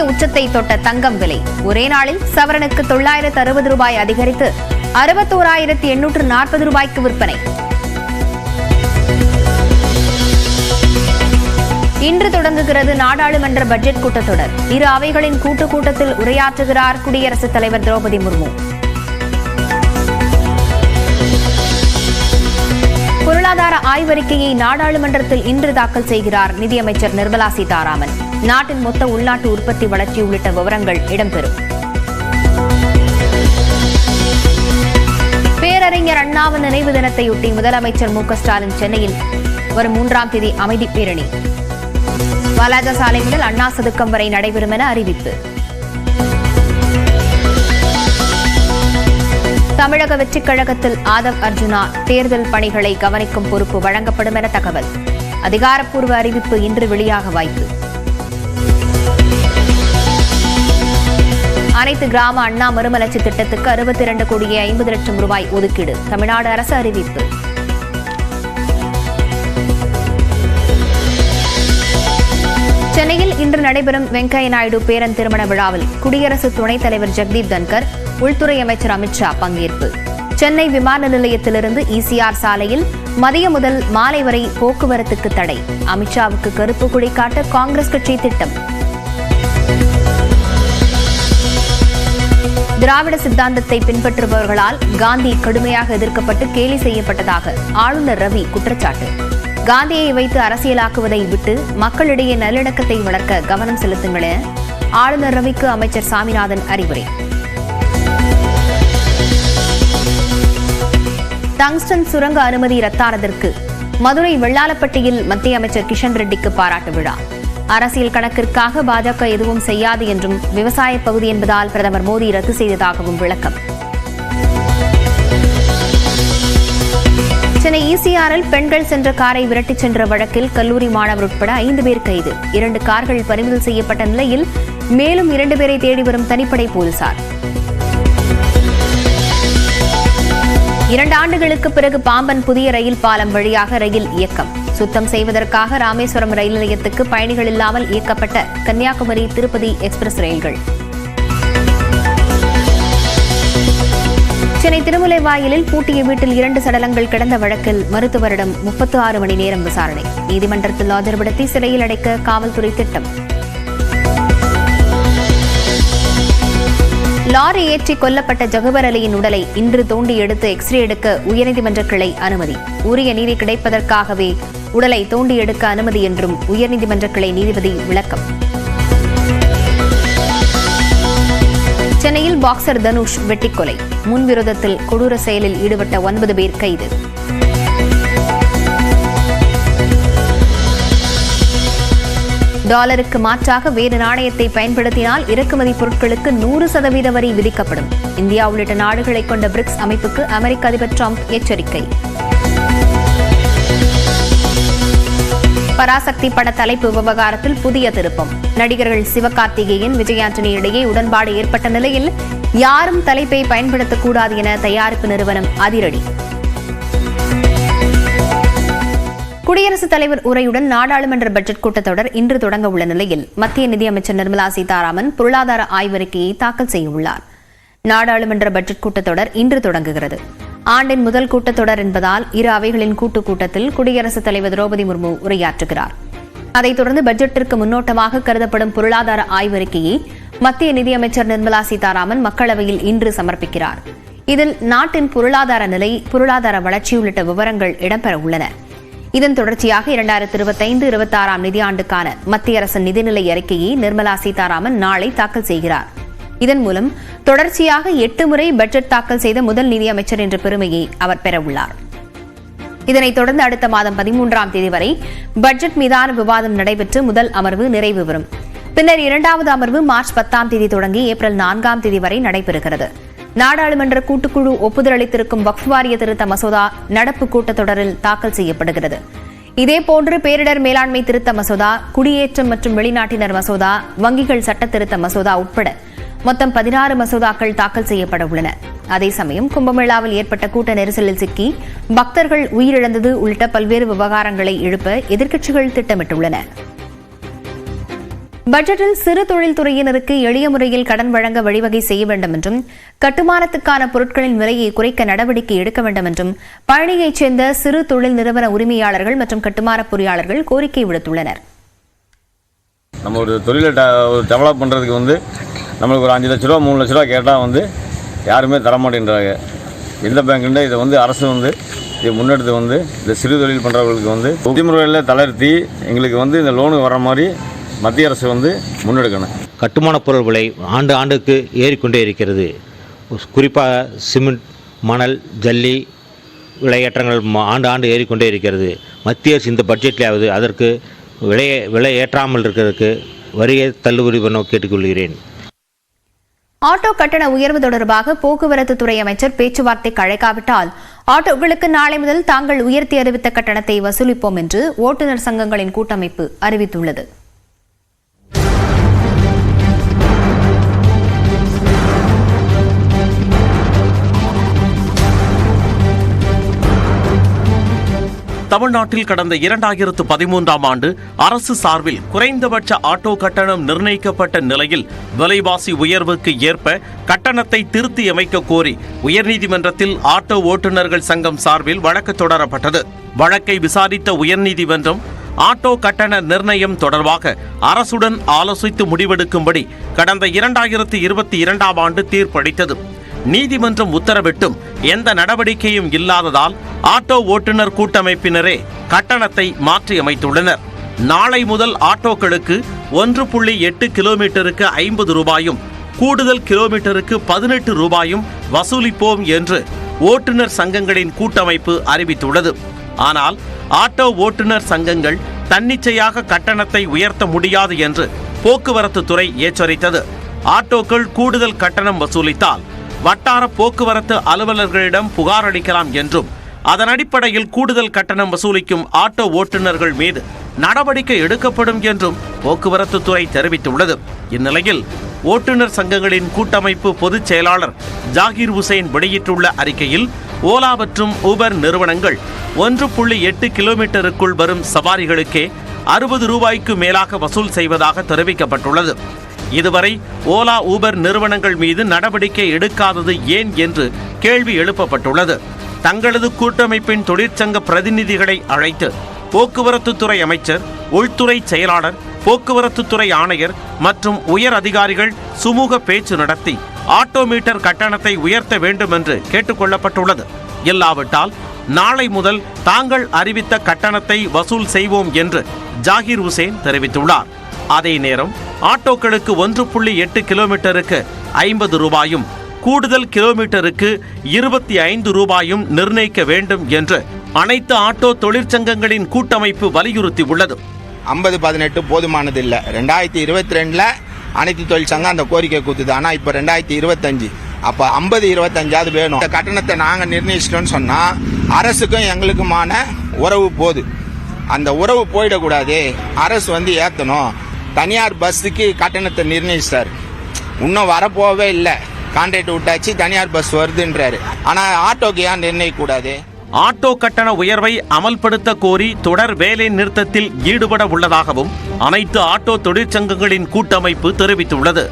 உச்சத்தை தொட்ட தங்கம் விலை ஒரே நாளில் சவரனுக்கு 960 ரூபாய் அதிகரித்து 61,840 ரூபாய்க்கு விற்பனை. இன்று தொடங்குகிறது நாடாளுமன்ற பட்ஜெட் கூட்டத்தொடர். இரு அவைகளின் கூட்டத்தில் உரையாற்றுகிறார் குடியரசுத் தலைவர் திரௌபதி முர்மு. பொருளாதார ஆய்வறிக்கையை நாடாளுமன்றத்தில் இன்று தாக்கல் செய்கிறார் நிதியமைச்சர் நிர்மலா சீதாராமன். நாட்டின் மொத்த உள்நாட்டு உற்பத்தி வளர்ச்சி உள்ளிட்ட விவரங்கள் இடம்பெறும். பேரறிஞர் அண்ணாவின் நினைவு தினத்தையொட்டி முதலமைச்சர் மு.க.ஸ்டாலின் சென்னையில் வரும் 3ஆம் தேதி அமைதி பேரணி. வாலாஜா சாலை முதல் அண்ணா சதுக்கம் வரை நடைபெறும் என அறிவிப்பு. தமிழக வெற்றிக் கழகத்தில் ஆதவ் அர்ஜுனா தேர்தல் பணிகளை கவனிக்கும் பொறுப்பு வழங்கப்படும் என தகவல். அதிகாரப்பூர்வ அறிவிப்பு இன்று வெளியாக வாய்ப்பு. அனைத்து கிராம அண்ணா மறுமலர்ச்சி திட்டத்துக்கு 62,50,00,000 ரூபாய் ஒதுக்கீடு தமிழ்நாடு அரசு அறிவிப்பு. சென்னையில் இன்று நடைபெறும் வெங்கையா நாயுடு பேரன் திருமண விழாவில் குடியரசு துணைத் தலைவர் ஜெகதீப் தன்கர், உள்துறை அமைச்சர் அமித்ஷா பங்கேற்பு. சென்னை விமான நிலையத்திலிருந்து ஈசிஆர் சாலையில் மதியம் முதல் மாலை வரை போக்குவரத்துக்கு தடை. அமித்ஷாவுக்கு கருப்பு கொடி காட்ட காங்கிரஸ் கட்சி திட்டம். திராவிட சித்தாந்தத்தை பின்பற்றுபவர்களால் காந்தி கடுமையாக எதிர்க்கப்பட்டு கேலி செய்யப்பட்டதாக ஆளுநர் ரவி குற்றச்சாட்டு. காந்தியை வைத்து அரசியலாக்குவதை விட்டு மக்களிடையே நல்லிணக்கத்தை வளர்க்க கவனம் செலுத்துங்கள் என ஆளுநர் ரவிக்கு அமைச்சர் சாமிநாதன் அறிவுரை. டங்ஸ்டன் சுரங்க அனுமதி ரத்தானதற்கு மதுரை வெள்ளாளப்பட்டியில் மத்திய அமைச்சர் கிஷன் ரெட்டிக்கு பாராட்டு விழா. அரசியல் கணக்கிற்காக பாஜக எதுவும் செய்யாது என்றும் விவசாய பகுதி என்பதால் பிரதமர் மோடி ரத்து செய்ததாகவும் விளக்கம். சென்னை ஈசிஆரில் பெண்கள் சென்ற காரை விரட்டிச் சென்ற வழக்கில் கல்லூரி மாணவர் உட்பட 5 பேர் கைது. 2 கார்கள் பறிமுதல் செய்யப்பட்ட நிலையில் மேலும் 2 பேரை தேடி வரும் தனிப்படை போலீசார். 2 ஆண்டுகளுக்கு பிறகு பாம்பன் புதிய ரயில் பாலம் வழியாக ரயில் இயக்கம். சுத்தம் செய்வதற்காக ராமேஸ்வரம் ரயில் நிலையத்துக்கு பயணிகள் இல்லாமல் இயக்கப்பட்ட கன்னியாகுமரி திருப்பதி எக்ஸ்பிரஸ் ரயில்கள். சென்னை திருமுல்லைவாயலில் பூட்டிய வீட்டில் 2 சடலங்கள் கிடந்த வழக்கில் மருத்துவரிடம் 36 மணி நேரம் விசாரணை. நீதிமன்றத்தில் ஆஜர்படுத்தி சிறையில் அடைக்க காவல்துறை திட்டம். லாரி ஏற்றி கொல்லப்பட்ட ஜகுபர் அலியின் உடலை இன்று தோண்டி எடுத்து எக்ஸ்ரே எடுக்க உயர்நீதிமன்ற கிளை அனுமதி. உரிய நீதி கிடைப்பதற்காகவே உடலை தோண்டி எடுக்க அனுமதி என்றும் உயர்நீதிமன்ற கிளை நீதிபதி விளக்கம். சென்னையில் பாக்சர் தனுஷ் வெட்டிக்கொலை. முன்விரோதத்தில் கொடூர செயலில் ஈடுபட்ட 9 பேர் கைது. டாலருக்கு மாற்றாக வேறு நாணயத்தை பயன்படுத்தினால் இறக்குமதி பொருட்களுக்கு 100% வரி விதிக்கப்படும். இந்தியா உள்ளிட்ட நாடுகளை கொண்ட பிரிக்ஸ் அமைப்புக்கு அமெரிக்க அதிபர் டிரம்ப் எச்சரிக்கை. பராசக்தி பட தலைப்பு விவகாரத்தில் புதிய திருப்பம். நடிகர்கள் சிவகார்த்திகேயன், விஜய் ஆண்டனி இடையே உடன்பாடு ஏற்பட்ட நிலையில் யாரும் தலைப்பை பயன்படுத்தக்கூடாது என தயாரிப்பு நிறுவனம் அதிரடி. குடியரசுத் தலைவர் உரையுடன் நாடாளுமன்ற பட்ஜெட் கூட்டத்தொடர் இன்று தொடங்க உள்ள நிலையில் மத்திய நிதியமைச்சர் நிர்மலா சீதாராமன் பொருளாதார ஆய்வறிக்கையை தாக்கல் செய்யவுள்ளார். நாடாளுமன்ற பட்ஜெட் கூட்டத்தொடர் இன்று தொடங்குகிறது. ஆண்டின் முதல் கூட்டத்தொடர் என்பதால் இரு அவைகளின் கூட்டத்தில் குடியரசுத் தலைவர் திரௌபதி முர்மு உரையாற்றுகிறார். அதைத் தொடர்ந்து பட்ஜெட்டிற்கு முன்னோட்டமாக கருதப்படும் பொருளாதார ஆய்வறிக்கையை மத்திய நிதியமைச்சர் நிர்மலா சீதாராமன் மக்களவையில் இன்று சமர்ப்பிக்கிறார். இதில் நாட்டின் பொருளாதார நிலை, பொருளாதார வளர்ச்சி உள்ளிட்ட விவரங்கள் இடம்பெற உள்ளன. இதன் தொடர்ச்சியாக 2025-26 நிதியாண்டுக்கான மத்திய அரசின் நிதிநிலை அறிக்கையை நிர்மலா சீதாராமன் நாளை தாக்கல் செய்கிறார். இதன் மூலம் தொடர்ச்சியாக 8 முறை பட்ஜெட் தாக்கல் செய்த முதல் நிதியமைச்சர் என்ற பெருமையை அவர் பெறவுள்ளார். இதனைத் தொடர்ந்து அடுத்த மாதம் 13ஆம் தேதி வரை பட்ஜெட் மீதான விவாதம் நடைபெற்று முதல் அமர்வு நிறைவு பெறும். பின்னர் 2வது அமர்வு மார்ச் 10ஆம் தேதி தொடங்கி ஏப்ரல் 4ஆம் தேதி வரை நடைபெறுகிறது. நாடாளுமன்ற கூட்டுக்குழு ஒப்புதல் அளித்திருக்கும் வக்ஃப் வாரிய திருத்த மசோதா நடப்பு கூட்டத்தொடரில் தாக்கல் செய்யப்படுகிறது. இதேபோன்று பேரிடர் மேலாண்மை திருத்த மசோதா, குடியேற்றம் மற்றும் வெளிநாட்டினர் மசோதா, வங்கிகள் சட்ட திருத்த மசோதா உட்பட மொத்தம் 16 மசோதாக்கள் தாக்கல் செய்யப்பட உள்ளன. அதே சமயம் கும்பமேளாவில் ஏற்பட்ட கூட்ட நெரிசலில் சிக்கி பக்தர்கள் உயிரிழந்தது உள்ளிட்ட பல்வேறு விவகாரங்களை எழுப்ப எதிர்க்கட்சிகள் திட்டமிட்டுள்ளன. பட்ஜெட்டில் சிறு தொழில் துறையினருக்கு எளிய முறையில் கடன் வழங்க வழிவகை செய்ய வேண்டும் என்றும் கட்டுமானத்துக்கான பொருட்களின் விலையை குறைக்க நடவடிக்கை எடுக்க வேண்டும் என்றும் பழனியைச் சேர்ந்த சிறு தொழில் நிறுவன உரிமையாளர்கள் மற்றும் கட்டுமான பொறியாளர்கள் கோரிக்கை விடுத்துள்ளனர். நம்ம ஒரு தொழிலை டெவலப் பண்ணுறதுக்கு நம்மளுக்கு ஒரு 5 லட்ச ரூபா 3 லட்ச ரூபா கேட்டால் யாருமே தரமாட்டேன்றாங்க. எந்த பேங்க்குண்டே இதை அரசு இதை முன்னெடுத்து இந்த சிறு தொழில் பண்ணுறவங்களுக்கு விதிமுறைகளில் தளர்த்தி எங்களுக்கு இந்த லோனு வர மாதிரி மத்திய அரசு முன்னெடுக்கணும். கட்டுமான பொருள் விலை ஆண்டுக்கு ஏறிக்கொண்டே இருக்கிறது. குறிப்பாக சிமெண்ட், மணல், ஜல்லி விலையேற்றங்கள் ஆண்டு ஏறிக்கொண்டே இருக்கிறது. மத்திய அரசு இந்த பட்ஜெட்லையாவது அதற்கு விலை ஏற்றாமல் இருக்கிறதுக்கு வரியை தள்ளுபடி பண்ண கேட்டுக்கொள்கிறேன். ஆட்டோ கட்டண உயர்வு தொடர்பாக போக்குவரத்து துறை அமைச்சர் பேச்சுவார்த்தைக்கு அழைக்காவிட்டால் ஆட்டோக்களுக்கு நாளை முதல் தாங்கள் உயர்த்தி அறிவித்த கட்டணத்தை வசூலிப்போம் என்று ஓட்டுநர் சங்கங்களின் கூட்டமைப்பு அறிவித்துள்ளது. தமிழ்நாட்டில் கடந்த 2013ஆம் ஆண்டு அரசு சார்பில் குறைந்தபட்ச ஆட்டோ கட்டணம் நிர்ணயிக்கப்பட்ட நிலையில் விலைவாசி உயர்வுக்கு ஏற்ப கட்டணத்தை திருத்தி அமைக்க கோரி உயர்நீதிமன்றத்தில் ஆட்டோ ஓட்டுநர்கள் சங்கம் சார்பில் வழக்கு தொடரப்பட்டது. வழக்கை விசாரித்த உயர்நீதிமன்றம் ஆட்டோ கட்டண நிர்ணயம் தொடர்பாக அரசுடன் ஆலோசித்து முடிவெடுக்கும்படி கடந்த 2022ஆம் ஆண்டு தீர்ப்பளித்தது. நீதிமன்றம் உத்தரவிட்டும் எந்த நடவடிக்கையும் இல்லாததால் ஆட்டோ ஓட்டுநர் கூட்டமைப்பினரே கட்டணத்தை மாற்றியமைத்துள்ளனர். நாளை முதல் ஆட்டோக்களுக்கு 1.8 கிலோமீட்டருக்கு 50 ரூபாயும் கூடுதல் கிலோமீட்டருக்கு 18 ரூபாயும் வசூலிப்போம் என்று ஓட்டுநர் சங்கங்களின் கூட்டமைப்பு அறிவித்துள்ளது. ஆனால் ஆட்டோ ஓட்டுநர் சங்கங்கள் தன்னிச்சையாக கட்டணத்தை உயர்த்த முடியாது என்று போக்குவரத்து துறை எச்சரித்தது. ஆட்டோக்கள் கூடுதல் கட்டணம் வசூலித்தால் வட்டார போக்குவரத்து அலுவலர்களிடம் புகார் அளிக்கலாம் என்றும் அதன் அடிப்படையில் கூடுதல் கட்டணம் வசூலிக்கும் ஆட்டோ ஓட்டுநர்கள் மீது நடவடிக்கை எடுக்கப்படும் என்றும் போக்குவரத்து துறை தெரிவித்துள்ளது. இந்நிலையில் ஓட்டுநர் சங்கங்களின் கூட்டமைப்பு பொதுச் செயலாளர் ஜாகிர் ஹுசைன் வெளியிட்டுள்ள அறிக்கையில் ஓலா மற்றும் ஊபர் நிறுவனங்கள் 1.8 கிலோமீட்டருக்குள் வரும் சவாரிகளுக்கே 60 ரூபாய்க்கு மேலாக வசூல் செய்வதாக தெரிவிக்கப்பட்டுள்ளது. இதுவரை ஓலா ஊபர் நிறுவனங்கள் மீது நடவடிக்கை எடுக்காதது ஏன் என்று கேள்வி எழுப்பப்பட்டுள்ளது. தங்களது கூட்டமைப்பின் தொழிற்சங்க பிரதிநிதிகளை அழைத்து போக்குவரத்து துறை அமைச்சர், உள்துறை செயலாளர், போக்குவரத்து துறை ஆணையர் மற்றும் உயர் அதிகாரிகள் சுமூக பேச்சு நடத்தி ஆட்டோ மீட்டர் கட்டணத்தை உயர்த்த வேண்டும் என்று கேட்டுக்கொள்ளப்பட்டுள்ளது. இல்லாவிட்டால் நாளை முதல் தாங்கள் அறிவித்த கட்டணத்தை வசூல் செய்வோம் என்று ஜாகிர் ஹுசைன் தெரிவித்துள்ளார். அதே நேரம் ஆட்டோக்களுக்கு 1.8 கிலோமீட்டருக்கு 50 ரூபாயும் கூடுதல் கிலோமீட்டருக்கு 25 ரூபாயும் நிர்ணயிக்க வேண்டும் என்று அனைத்து ஆட்டோ தொழிற்சங்கங்களின் கூட்டமைப்பு வலியுறுத்தியுள்ளது. 50-18 போதுமானது இல்லை. 2022ல் அனைத்து தொழிற்சங்கம் அந்த கோரிக்கை கொடுத்தது. ஆனால் இப்போ 2025, அப்போ 50-25 வேணும். இந்த கட்டணத்தை நாங்கள் நிர்ணயிச்சிட்டோம்னு சொன்னால் அரசுக்கும் எங்களுக்குமான உறவு போகுது. அந்த உறவு போயிடக்கூடாது. அரசு ஏற்றணும். தனியார் பஸ்ஸுக்கு கட்டணத்தை நிர்ணயிச்சார். இன்னும் வரப்போவே இல்லை. கான்ட்ராக்ட் விட்டாச்சு, தனியார் பஸ் வருதுன்றாரு. ஆனால் ஆட்டோக்கு ஏன் நிர்ணயிக்கூடாது? ஆட்டோ கட்டண உயர்வை அமல்படுத்த கோரி தொடர் வேலை நிறுத்தத்தில் ஈடுபட உள்ளதாகவும் அனைத்து ஆட்டோ தொழிற்சங்கங்களின் கூட்டமைப்பு தெரிவித்துள்ளது.